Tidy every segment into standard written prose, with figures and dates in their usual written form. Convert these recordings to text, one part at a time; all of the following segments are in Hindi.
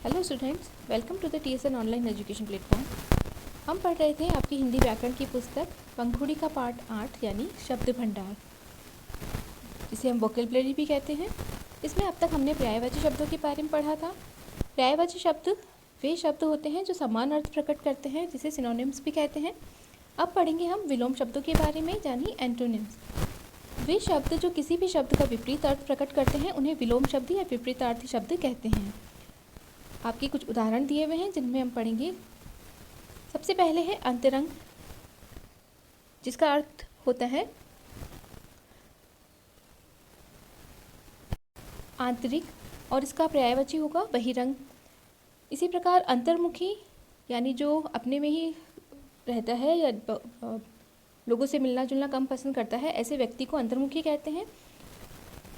Hello students, welcome to the TSN online education platform. हम पढ़ रहे थे आपकी हिंदी व्याकरण की पुस्तक पंखुड़ी का पाठ 8 यानी शब्द भंडार, जिसे हम वोकैबुलरी भी कहते हैं। इसमें अब तक हमने पर्यायवाची शब्दों के बारे में पढ़ा था। पर्यायवाची शब्द वे शब्द होते हैं जो समान अर्थ प्रकट करते हैं, जिसे सिनोनिम्स भी कहते हैं। अब पढ़ेंगे हम विलोम शब्दों के बारे में, यानी एंटोनिम्स। वे शब्द जो किसी भी शब्द का विपरीत अर्थ प्रकट करते हैं उन्हें विलोम शब्द या विपरीतार्थी शब्द कहते हैं। आपके कुछ उदाहरण दिए हुए हैं जिनमें हम पढ़ेंगे। सबसे पहले है अंतरंग, जिसका अर्थ होता है आंतरिक और इसका पर्यायवाची होगा बहिरंग। इसी प्रकार अंतर्मुखी यानी जो अपने में ही रहता है या लोगों से मिलना जुलना कम पसंद करता है, ऐसे व्यक्ति को अंतर्मुखी कहते हैं।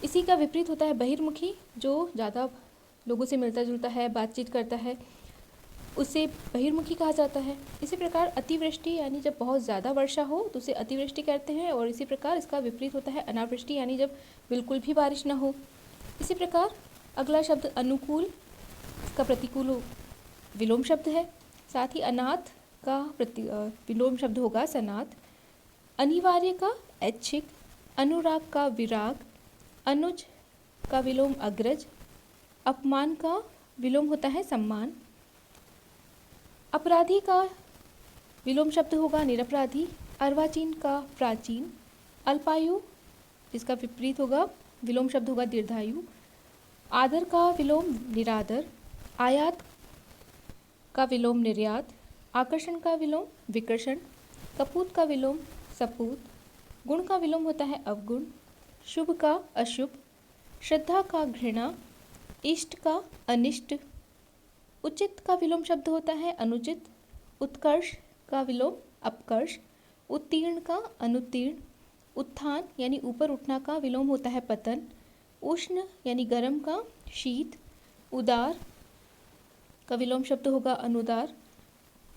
इसी का विपरीत होता है बहिर्मुखी, जो ज़्यादा लोगों से मिलता जुलता है, बातचीत करता है, उसे बहिर्मुखी कहा जाता है। इसी प्रकार अतिवृष्टि यानी जब बहुत ज़्यादा वर्षा हो तो उसे अतिवृष्टि कहते हैं, और इसी प्रकार इसका विपरीत होता है अनावृष्टि यानी जब बिल्कुल भी बारिश न हो। इसी प्रकार अगला शब्द अनुकूल, इसका प्रतिकूल विलोम शब्द है। साथ ही अनाथ का विलोम शब्द होगा सनाथ। अनिवार्य का ऐच्छिक, अनुराग का विराग, अनुज का विलोम अग्रज, अपमान का विलोम होता है सम्मान। अपराधी का विलोम शब्द होगा निरपराधी। अर्वाचीन का प्राचीन। अल्पायु, जिसका विपरीत होगा विलोम शब्द होगा दीर्घायु। आदर का विलोम निरादर। आयात का विलोम निर्यात। आकर्षण का विलोम विकर्षण। कपूत का विलोम सपूत। गुण का विलोम होता है अवगुण। शुभ का अशुभ। श्रद्धा का घृणा। इष्ट का अनिष्ट। उचित का विलोम शब्द होता है अनुचित। उत्कर्ष का विलोम अपकर्ष। उत्तीर्ण का अनुत्तीर्ण। उत्थान यानी ऊपर उठना का विलोम होता है पतन। उष्ण यानी गर्म का शीत। उदार का विलोम शब्द होगा अनुदार।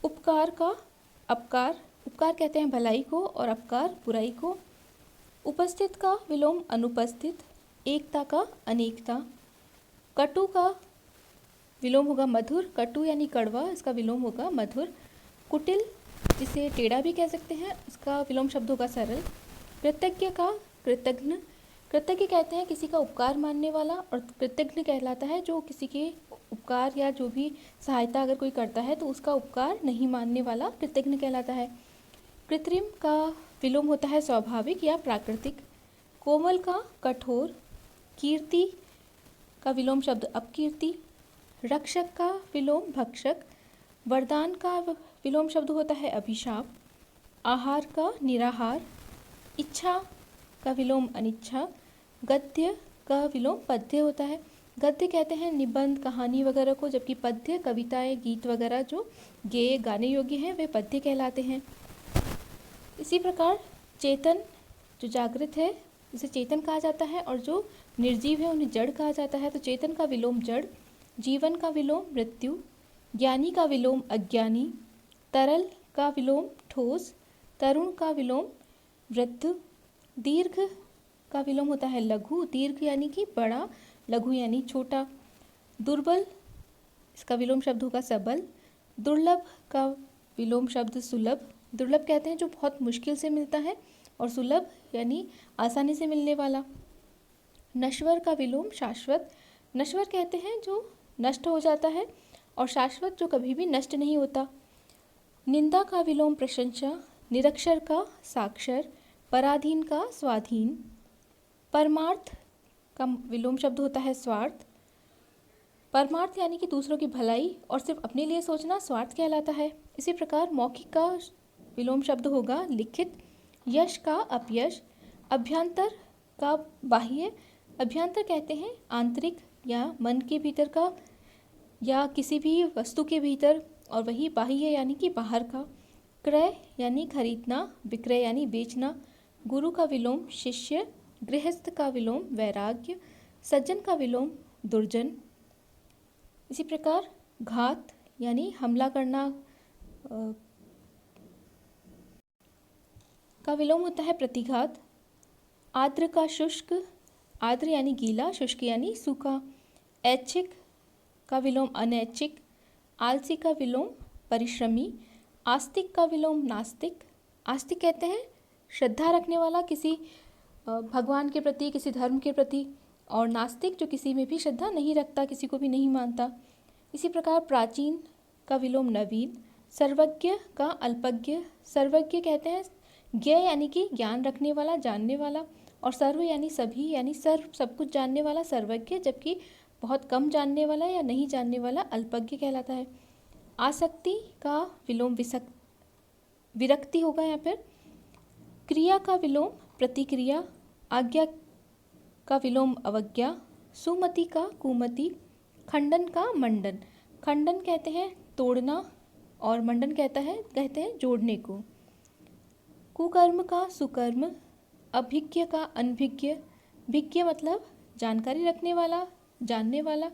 उपकार का अपकार, उपकार कहते हैं भलाई को और अपकार बुराई को। उपस्थित का विलोम अनुपस्थित। एकता का अनेकता। कटु का विलोम होगा मधुर। कटु यानी कड़वा, इसका विलोम होगा मधुर। कुटिल, जिसे टेढ़ा भी कह सकते हैं, इसका विलोम शब्द होगा सरल। कृतज्ञ का कृतज्ञ। कृतज्ञ कहते हैं किसी का उपकार मानने वाला, और कृतज्ञ कहलाता है जो किसी के उपकार या जो भी सहायता अगर कोई करता है तो उसका उपकार नहीं मानने वाला कृतज्ञ कहलाता है। कृत्रिम का विलोम होता है स्वाभाविक या प्राकृतिक। कोमल का कठोर। कीर्ति का विलोम शब्द अपकीर्ति। रक्षक का विलोम भक्षक। वरदान का विलोम शब्द होता है अभिशाप। आहार का निराहार। इच्छा का विलोम अनिच्छा। गद्य का विलोम पद्य होता है। गद्य कहते हैं निबंध कहानी वगैरह को, जबकि पद्य कविताएं गीत वगैरह जो गेय गाने योग्य हैं वे पद्य कहलाते हैं। इसी प्रकार चेतन, जो जागृत है उसे चेतन कहा जाता है, और जो निर्जीव है उन्हें जड़ कहा जाता है। तो चेतन का विलोम जड़। जीवन का विलोम मृत्यु। ज्ञानी का विलोम अज्ञानी। तरल का विलोम ठोस। तरुण का विलोम वृद्ध। दीर्घ का विलोम होता है लघु। दीर्घ यानी कि बड़ा, लघु यानी छोटा। दुर्बल, इसका विलोम शब्द होगा सबल। दुर्लभ का विलोम शब्द सुलभ। दुर्लभ कहते हैं जो बहुत मुश्किल से मिलता है, और सुलभ यानी आसानी से मिलने वाला। नश्वर का विलोम शाश्वत। नश्वर कहते हैं जो नष्ट हो जाता है, और शाश्वत जो कभी भी नष्ट नहीं होता। निंदा का विलोम प्रशंसा। निरक्षर का साक्षर। पराधीन का स्वाधीन। परमार्थ का विलोम शब्द होता है स्वार्थ। परमार्थ यानी कि दूसरों की भलाई और सिर्फ अपने लिए सोचना स्वार्थ कहलाता है। इसी प्रकार मौखिक का विलोम शब्द होगा लिखित। यश का अपयश। अभ्यंतर का बाह्य। अभ्यंतर कहते हैं आंतरिक या मन के भीतर का या किसी भी वस्तु के भीतर, और वही बाह्य यानी कि बाहर का। क्रय यानी खरीदना। विक्रय यानी बेचना। गुरु का विलोम शिष्य। गृहस्थ का विलोम वैराग्य। सज्जन का विलोम दुर्जन। इसी प्रकार घात यानी हमला करना का विलोम होता है प्रतिघात। आर्द्र का शुष्क। आर्द्र यानी गीला, शुष्क यानी सूखा। ऐच्छिक का विलोम अनैच्छिक, आलसी का विलोम परिश्रमी, आस्तिक का विलोम नास्तिक। आस्तिक कहते हैं श्रद्धा रखने वाला किसी भगवान के प्रति, किसी धर्म के प्रति, और नास्तिक जो किसी में भी श्रद्धा नहीं रखता, किसी को भी नहीं मानता। इसी प्रकार प्राचीन का विलोम नवीन, सर्वज्ञ का अल्पज्ञ। सर्वज्ञ कहते हैं ज्ञ यानी कि ज्ञान रखने वाला, जानने वाला, और सर्व यानी सभी, यानी सर्व सब कुछ जानने वाला सर्वज्ञ, जबकि बहुत कम जानने वाला या नहीं जानने वाला अल्पज्ञ कहलाता है। आसक्ति का विलोम विरक्ति होगा यहाँ पर। क्रिया का विलोम प्रतिक्रिया, आज्ञा का विलोम अवज्ञा, सुमति का कुमति, खंडन का मंडन। खंडन कहते हैं तोड़ना और मंडन कहते हैं जोड़ने को। कुकर्म का सुकर्म, अभिज्ञ का अनभिज्ञ। भिज्ञ मतलब जानकारी रखने वाला, जानने वाला।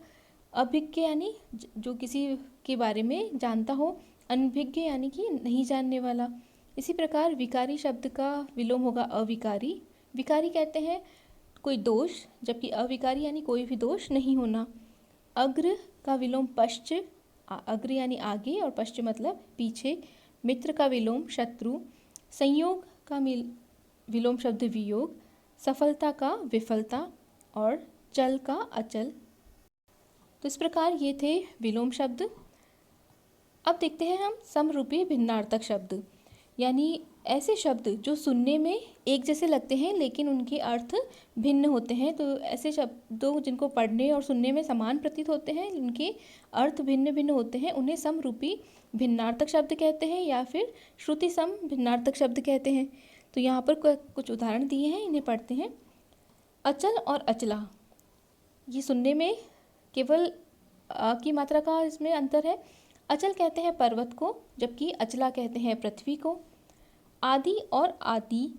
अभिज्ञ यानी जो किसी के बारे में जानता हो, अनभिज्ञ यानी कि नहीं जानने वाला। इसी प्रकार विकारी शब्द का विलोम होगा अविकारी। विकारी कहते हैं कोई दोष, जबकि अविकारी यानी कोई भी दोष नहीं होना। अग्र का विलोम पश्च, अग्र यानी आगे और पश्च मतलब पीछे। मित्र का विलोम शत्रु। संयोग का विलोम शब्द वियोग। सफलता का विफलता और चल का अचल। तो इस प्रकार ये थे विलोम शब्द। अब देखते हैं हम समरूपी भिन्नार्थक शब्द, यानी ऐसे शब्द जो सुनने में एक जैसे लगते हैं लेकिन उनके अर्थ भिन्न होते हैं। तो ऐसे शब्दों जिनको पढ़ने और सुनने में समान प्रतीत होते हैं, उनके अर्थ भिन्न भिन्न होते हैं, उन्हें समरूपी भिन्नार्थक शब्द कहते हैं या फिर श्रुति सम भिन्नार्थक शब्द कहते हैं। तो यहाँ पर कुछ उदाहरण दिए हैं, इन्हें पढ़ते हैं। अचल और अचला, ये सुनने में केवल अ की मात्रा का इसमें अंतर है। अचल कहते हैं पर्वत को, जबकि अचला कहते हैं पृथ्वी को। आदि और आदि,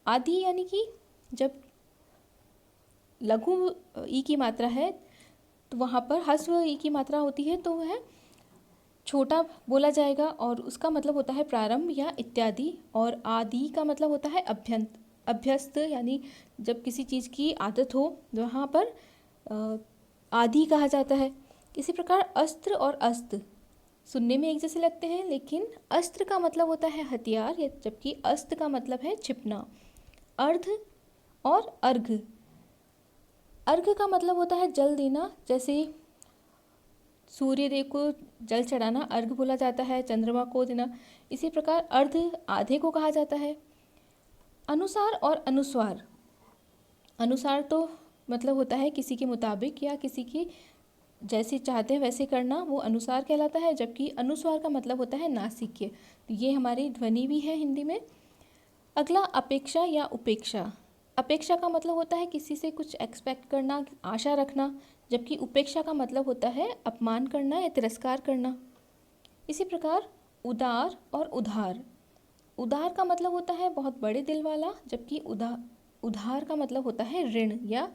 आदि यानी कि जब लघु ई की मात्रा है तो वहाँ पर ह्रस्व ई की मात्रा होती है तो वह छोटा बोला जाएगा और उसका मतलब होता है प्रारंभ या इत्यादि। और आदि का मतलब होता है अभ्यस्त, यानी जब किसी चीज़ की आदत हो वहाँ पर आदि कहा जाता है। इसी प्रकार अस्त्र और अस्त्र सुनने में एक जैसे लगते हैं, लेकिन अस्त्र का मतलब होता है हथियार, जबकि अस्त्र का मतलब है छिपना। अर्ध और अर्घ, अर्घ का मतलब होता है जल देना, जैसे सूर्यदेव को जल चढ़ाना अर्घ बोला जाता है, चंद्रमा को देना। इसी प्रकार अर्ध आधे को कहा जाता है। अनुसार और अनुस्वार, अनुसार तो मतलब होता है किसी के मुताबिक या किसी की जैसे चाहते हैं वैसे करना, वो अनुसार कहलाता है, जबकि अनुस्वार का मतलब होता है नासिक्य। तो ये हमारी ध्वनि भी है हिंदी में। अगला अपेक्षा या उपेक्षा, अपेक्षा का मतलब होता है किसी से कुछ एक्सपेक्ट करना, आशा रखना, जबकि उपेक्षा का मतलब होता है अपमान करना या तिरस्कार करना। इसी प्रकार उदार और उधार, उदार का मतलब होता है बहुत बड़े दिल वाला, जबकि उधार का मतलब होता है ऋण या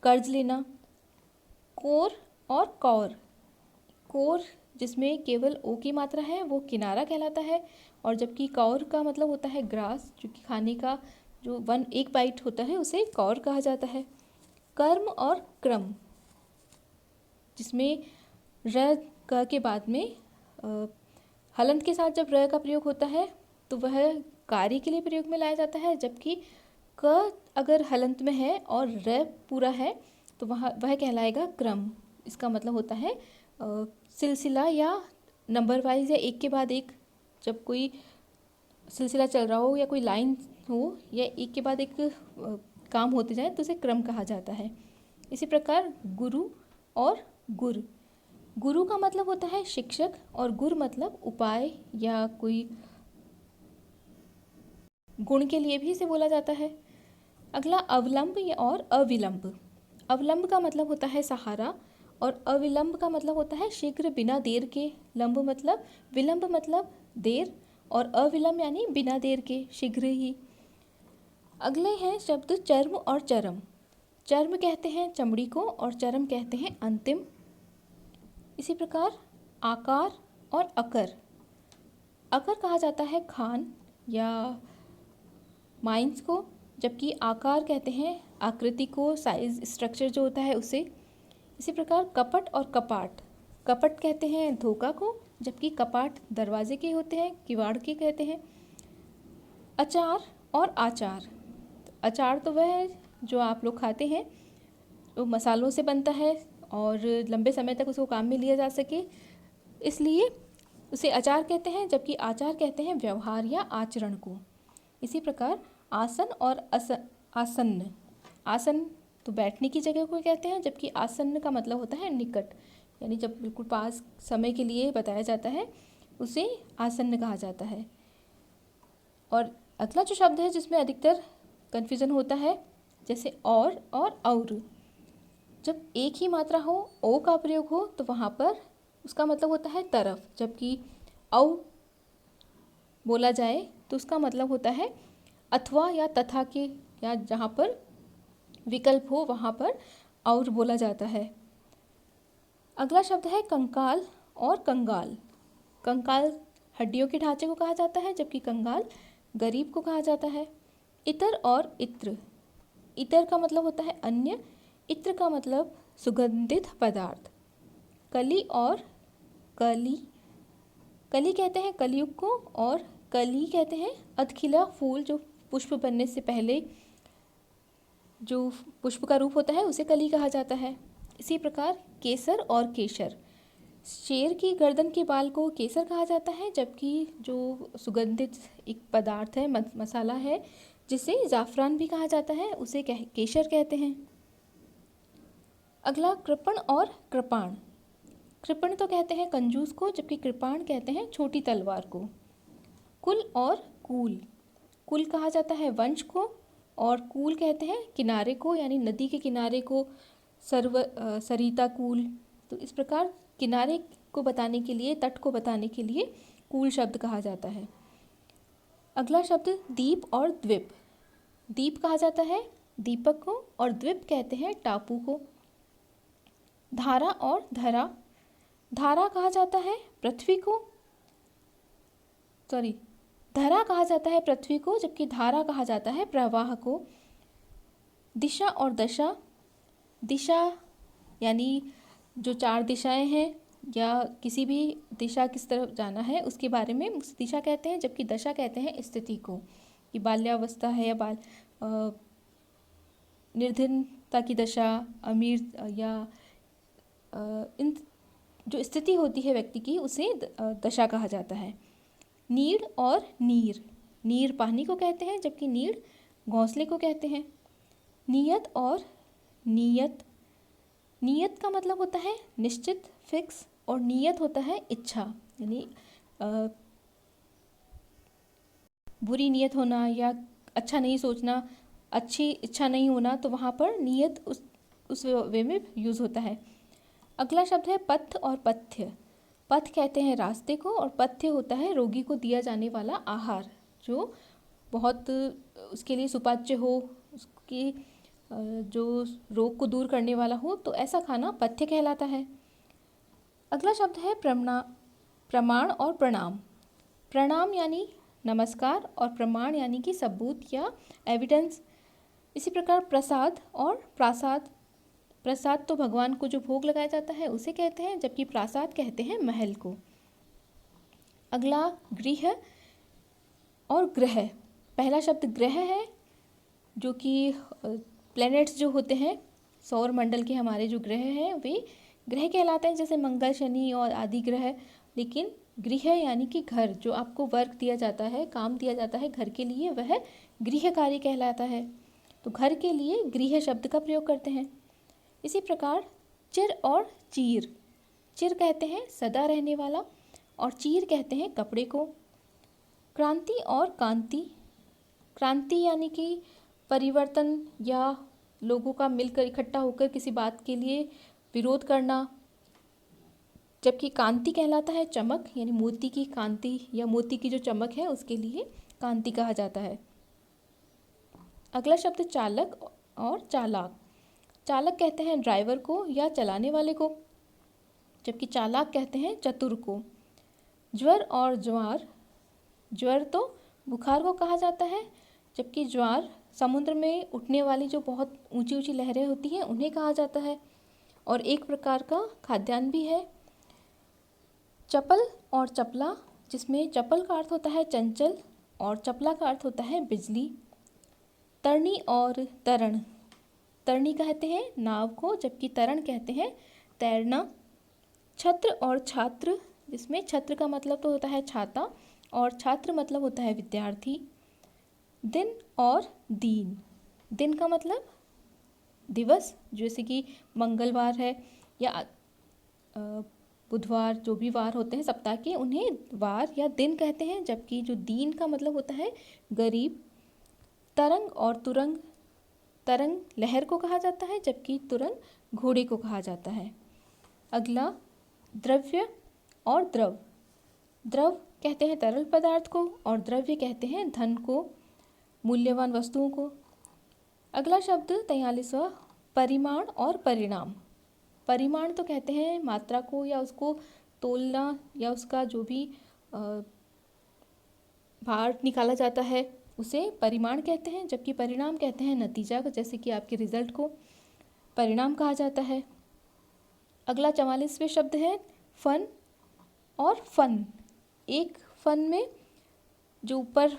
कर्ज लेना। कोर और कौर, कोर जिसमें केवल ओ की मात्रा है वो किनारा कहलाता है, और जबकि कौर का मतलब होता है ग्रास, जो कि खाने का जो एक बाइट होता है उसे कौर कहा जाता है। कर्म और क्रम, जिसमें र क के बाद में हलंत के साथ जब र का प्रयोग होता है तो वह कार्य के लिए प्रयोग में लाया जाता है, जबकि क अगर हलंत में है और र पूरा है तो वह कहलाएगा क्रम। इसका मतलब होता है सिलसिला या नंबर वाइज या एक के बाद एक, जब कोई सिलसिला चल रहा हो या कोई लाइन हो या एक के बाद एक काम होते जाए तो उसे क्रम कहा जाता है। इसी प्रकार गुरु और गुर, गुरु का मतलब होता है शिक्षक और गुर मतलब उपाय या कोई गुण के लिए भी इसे बोला जाता है। अगला अवलंब और अविलंब, अवलंब का मतलब होता है सहारा और अविलंब का मतलब होता है शीघ्र बिना देर के। लंब मतलब, विलंब मतलब देर, और अविलंब यानी बिना देर के, शीघ्र ही। अगले हैं शब्द चर्म और चरम। चर्म कहते हैं चमड़ी को और चरम कहते हैं अंतिम। इसी प्रकार आकार और अकर, अकर कहा जाता है खान या माइंस को, जबकि आकार कहते हैं आकृति को, साइज स्ट्रक्चर जो होता है उसे। इसी प्रकार कपट और कपाट, कपट कहते हैं धोखा को, जबकि कपाट दरवाजे के होते हैं, किवाड़ के कहते हैं। अचार और आचार, अचार तो वह है जो आप लोग खाते हैं, वो मसालों से बनता है और लंबे समय तक उसको काम में लिया जा सके, इसलिए उसे अचार कहते हैं, जबकि आचार कहते हैं व्यवहार या आचरण को। इसी प्रकार आसन और आसन्न, आसन तो बैठने की जगह को कहते हैं, जबकि आसन्न का मतलब होता है निकट, यानी जब बिल्कुल पास समय के लिए बताया जाता है उसे आसन्न कहा जाता है। और अगला जो शब्द है जिसमें अधिकतर कन्फ्यूज़न होता है, जैसे और, जब एक ही मात्रा हो, ओ का प्रयोग हो, तो वहाँ पर उसका मतलब होता है तरफ, जबकि औ बोला जाए तो उसका मतलब होता है अथवा या तथा के, या जहाँ पर विकल्प हो वहाँ पर और बोला जाता है। अगला शब्द है कंकाल और कंगाल। कंकाल हड्डियों के ढांचे को कहा जाता है, जबकि कंगाल गरीब को कहा जाता है। इतर और इत्र, इतर का मतलब होता है अन्य, इत्र का मतलब सुगंधित पदार्थ। कली और कली, कली कहते हैं कलयुग को, और कली कहते हैं अधखिला फूल, जो पुष्प बनने से पहले जो पुष्प का रूप होता है उसे कली कहा जाता है। इसी प्रकार केसर और केशर, शेर की गर्दन के बाल को केसर कहा जाता है, जबकि जो सुगंधित एक पदार्थ है, मसाला है, जिसे ज़ाफ़रान भी कहा जाता है, उसे केशर कहते हैं। अगला कृपण और कृपाण, कृपण तो कहते हैं कंजूस को, जबकि कृपाण कहते हैं छोटी तलवार को। कुल और कूल, कुल कहा जाता है वंश को, और कूल कहते हैं किनारे को, यानी नदी के किनारे को, सरिता कूल। तो इस प्रकार किनारे को बताने के लिए, तट को बताने के लिए कूल शब्द कहा जाता है। अगला शब्द दीप और द्वीप, दीप कहा जाता है दीपक को, और द्वीप कहते हैं टापू को। धारा और धरा, धारा कहा जाता है पृथ्वी को, धरा कहा जाता है पृथ्वी को, जबकि धारा कहा जाता है प्रवाह को। दिशा और दशा, दिशा यानी जो चार दिशाएं हैं, या किसी भी दिशा किस तरफ जाना है उसके बारे में उस दिशा कहते हैं, जबकि दशा कहते हैं स्थिति को, कि बाल्यावस्था है या निर्धनता की दशा, अमीर, या इन जो स्थिति होती है व्यक्ति की, उसे दशा कहा जाता है। नीड़ और नीर, नीर पानी को कहते हैं, जबकि नीड़ घोंसले को कहते हैं। नियत और नियत, नियत का मतलब होता है निश्चित, फिक्स, और नियत होता है इच्छा, यानी बुरी नियत होना या अच्छा नहीं सोचना, अच्छी इच्छा नहीं होना, तो वहाँ पर नियत उस वे में यूज़ होता है। अगला शब्द है पथ्य और पथ्य, पथ कहते हैं रास्ते को, और पथ्य होता है रोगी को दिया जाने वाला आहार, जो बहुत उसके लिए सुपाच्य हो, उसकी जो रोग को दूर करने वाला हो, तो ऐसा खाना पथ्य कहलाता है। अगला शब्द है प्रमाण और प्रणाम। प्रणाम यानी नमस्कार, और प्रमाण यानी कि सबूत या एविडेंस। इसी प्रकार प्रसाद और प्रासाद, प्रसाद तो भगवान को जो भोग लगाया जाता है उसे कहते हैं, जबकि प्रासाद कहते हैं महल को। अगला गृह और ग्रह, पहला शब्द ग्रह है, जो कि प्लैनेट्स जो होते हैं, सौर मंडल के हमारे जो ग्रह हैं वे ग्रह कहलाते हैं, जैसे मंगल, शनि और आदि ग्रह। लेकिन गृह यानी कि घर, जो आपको वर्क दिया जाता है, काम दिया जाता है घर के लिए, वह गृह कार्य कहलाता है। तो घर के लिए गृह शब्द का प्रयोग करते हैं। इसी प्रकार चिर और चीर, चिर कहते हैं सदा रहने वाला, और चीर कहते हैं कपड़े को। क्रांति और कांति, क्रांति यानी कि परिवर्तन या लोगों का मिलकर इकट्ठा होकर किसी बात के लिए विरोध करना, जबकि कांति कहलाता है चमक, यानी मोती की कांति या मोती की जो चमक है उसके लिए कांति कहा जाता है। अगला शब्द चालक और चालाक, चालक कहते हैं ड्राइवर को या चलाने वाले को, जबकि चालाक कहते हैं चतुर को। ज्वर और ज्वार, ज्वर तो बुखार को कहा जाता है, जबकि ज्वार समुद्र में उठने वाली जो बहुत ऊंची ऊंची लहरें होती हैं उन्हें कहा जाता है। और एक प्रकार का खाद्यान्न भी है। चपल और चपला, जिसमें चपल का अर्थ होता है चंचल और चपला का अर्थ होता है बिजली। तरणी और तरण, तरणी कहते हैं नाव को, जबकि तरण कहते हैं तैरना। छत्र और छात्र, जिसमें छत्र का मतलब तो होता है छाता और छात्र मतलब होता है विद्यार्थी। दिन और दीन, दिन का मतलब दिवस, जैसे कि मंगलवार है या बुधवार, जो भी वार होते हैं सप्ताह के, उन्हें वार या दिन कहते हैं, जबकि जो दीन का मतलब होता है गरीब। तरंग और तुरंग, तरंग लहर को कहा जाता है, जबकि तुरंग घोड़े को कहा जाता है। अगला द्रव्य और द्रव, द्रव कहते हैं तरल पदार्थ को और द्रव्य कहते हैं धन को, मूल्यवान वस्तुओं को। अगला शब्द 43वां परिमाण और परिणाम। परिमाण तो कहते हैं मात्रा को या उसको तोलना या उसका जो भी भार निकाला जाता है उसे परिमाण कहते हैं, जबकि परिणाम कहते हैं नतीजा को, जैसे कि आपके रिजल्ट को परिणाम कहा जाता है। अगला 44वें शब्द है फन और फन। एक फन में जो ऊपर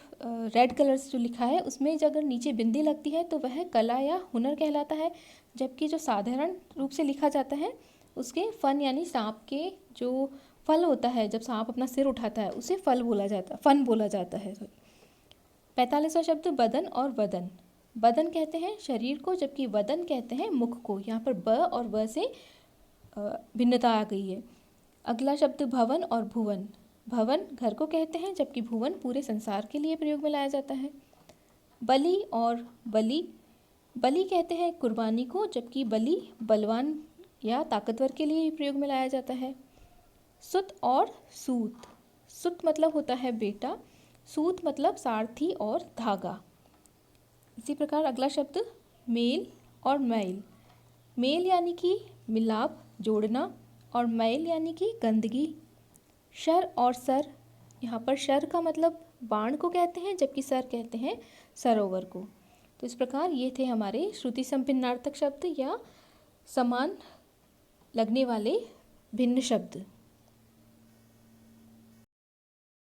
रेड कलर से जो लिखा है उसमें अगर नीचे बिंदी लगती है तो वह कला या हुनर कहलाता है, जबकि जो साधारण रूप से लिखा जाता है उसके फन यानी सांप के जो फल होता है, जब सांप अपना सिर उठाता है उसे फन बोला जाता है। 45वां शब्द बदन और वदन। बदन कहते हैं शरीर को, जबकि वदन कहते हैं मुख को। यहाँ पर ब और व से भिन्नता आ गई है। अगला शब्द भवन और भुवन। भवन घर को कहते हैं, जबकि भुवन पूरे संसार के लिए प्रयोग में लाया जाता है। बलि और बलि, बलि कहते हैं कुर्बानी को, जबकि बलि बलवान या ताकतवर के लिए प्रयोग में लाया जाता है। सुत और सूत, सुत मतलब होता है बेटा, सूत मतलब सारथी और धागा। इसी प्रकार अगला शब्द मेल और मैल। मेल यानी कि मिलाप, जोड़ना, और मैल यानी कि गंदगी। शर और सर, यहाँ पर शर का मतलब बाण को कहते हैं, जबकि सर कहते हैं सरोवर को। तो इस प्रकार ये थे हमारे श्रुति संपन्नार्थक शब्द या समान लगने वाले भिन्न शब्द।